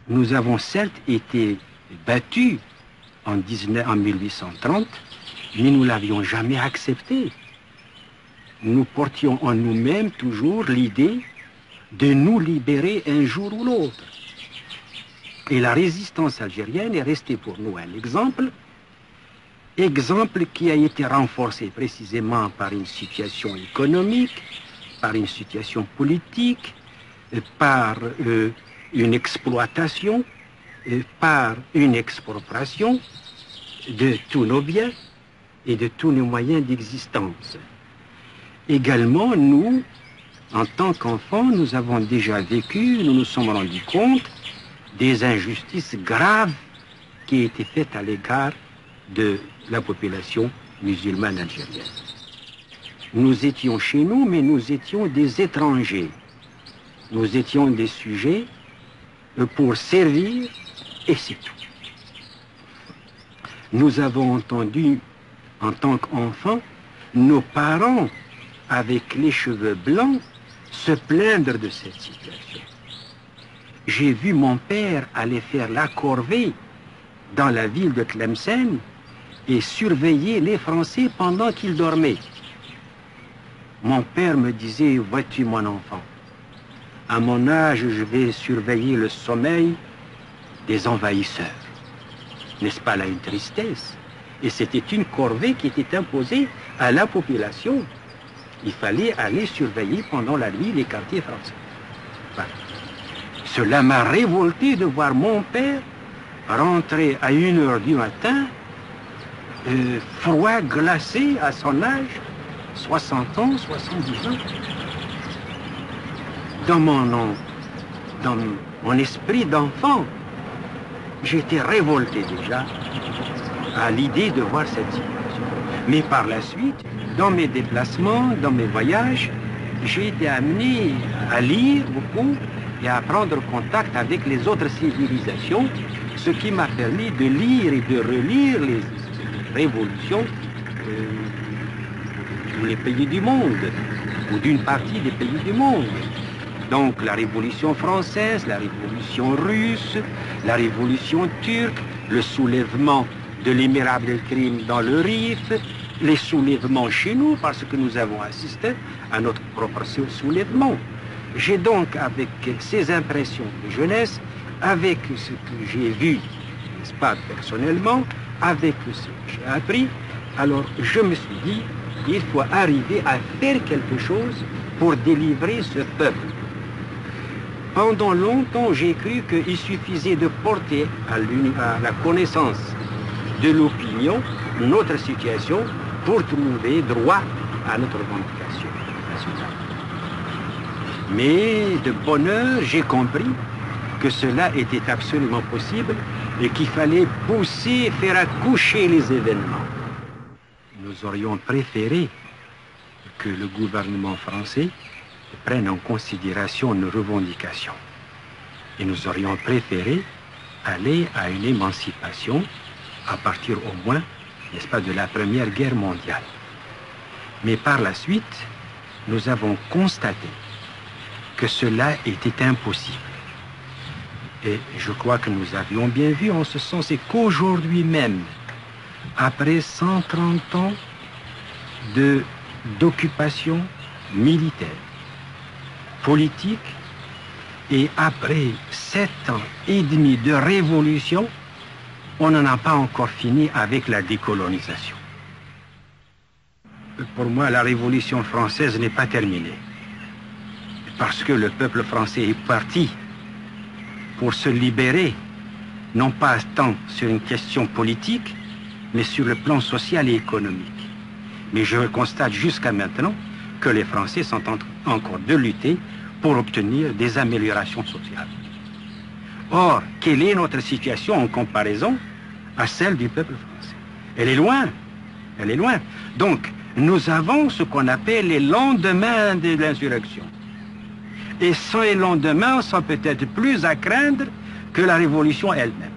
Nous avons certes été battus en 1830, mais nous ne l'avions jamais accepté. Nous portions en nous-mêmes toujours l'idée de nous libérer un jour ou l'autre. Et la résistance algérienne est restée pour nous un exemple qui a été renforcé précisément par une situation économique, par une situation politique, par une exploitation, par une expropriation de tous nos biens et de tous nos moyens d'existence. Également, nous, en tant qu'enfants, nous avons déjà vécu, nous nous sommes rendus compte des injustices graves qui étaient faites à l'égard de la population musulmane algérienne. Nous étions chez nous, mais nous étions des étrangers. Nous étions des sujets pour servir, et c'est tout. Nous avons entendu, en tant qu'enfants, nos parents, avec les cheveux blancs, se plaindre de cette situation. J'ai vu mon père aller faire la corvée dans la ville de Tlemcen et surveiller les Français pendant qu'ils dormaient. Mon père me disait, vois-tu mon enfant, à mon âge, je vais surveiller le sommeil des envahisseurs. N'est-ce pas là une tristesse? Et c'était une corvée qui était imposée à la population. Il fallait aller surveiller pendant la nuit les quartiers français. Voilà. Cela m'a révolté de voir mon père rentrer à 1h du matin, froid, glacé à son âge, 60 ans, 70 ans. Dans mon esprit d'enfant, j'étais révolté déjà à l'idée de voir cette situation. Mais par la suite, dans mes déplacements, dans mes voyages, j'ai été amené à lire beaucoup et à prendre contact avec les autres civilisations, ce qui m'a permis de lire et de relire les révolutions de tous les pays du monde, ou d'une partie des pays du monde. Donc la Révolution française, la Révolution russe, la Révolution turque, le soulèvement de l'émir Abdelkrim dans le Rif, les soulèvements chez nous, parce que nous avons assisté à notre propre soulèvement. J'ai donc, avec ces impressions de jeunesse, avec ce que j'ai vu, n'est-ce pas, personnellement, avec ce que j'ai appris, alors je me suis dit, il faut arriver à faire quelque chose pour délivrer ce peuple. Pendant longtemps, j'ai cru qu'il suffisait de porter à la connaissance de l'opinion notre situation pour trouver droit à notre revendication nationale. Mais de bonne heure, j'ai compris que cela était absolument possible et qu'il fallait pousser, faire accoucher les événements. Nous aurions préféré que le gouvernement français prenne en considération nos revendications. Et nous aurions préféré aller à une émancipation à partir au moins, n'est-ce pas, de la Première Guerre mondiale. Mais par la suite, nous avons constaté que cela était impossible. Et je crois que nous avions bien vu en ce sens, et qu'aujourd'hui même, après 130 ans d'occupation militaire, politique, et après 7 ans et demi de révolution, on n'en a pas encore fini avec la décolonisation. Pour moi, la Révolution française n'est pas terminée. Parce que le peuple français est parti pour se libérer, non pas tant sur une question politique, mais sur le plan social et économique. Mais je constate jusqu'à maintenant que les Français sont en train encore de lutter pour obtenir des améliorations sociales. Or, quelle est notre situation en comparaison à celle du peuple français? Elle est loin, elle est loin. Donc, nous avons ce qu'on appelle les lendemains de l'insurrection. Et ces lendemains sont peut-être plus à craindre que la révolution elle-même.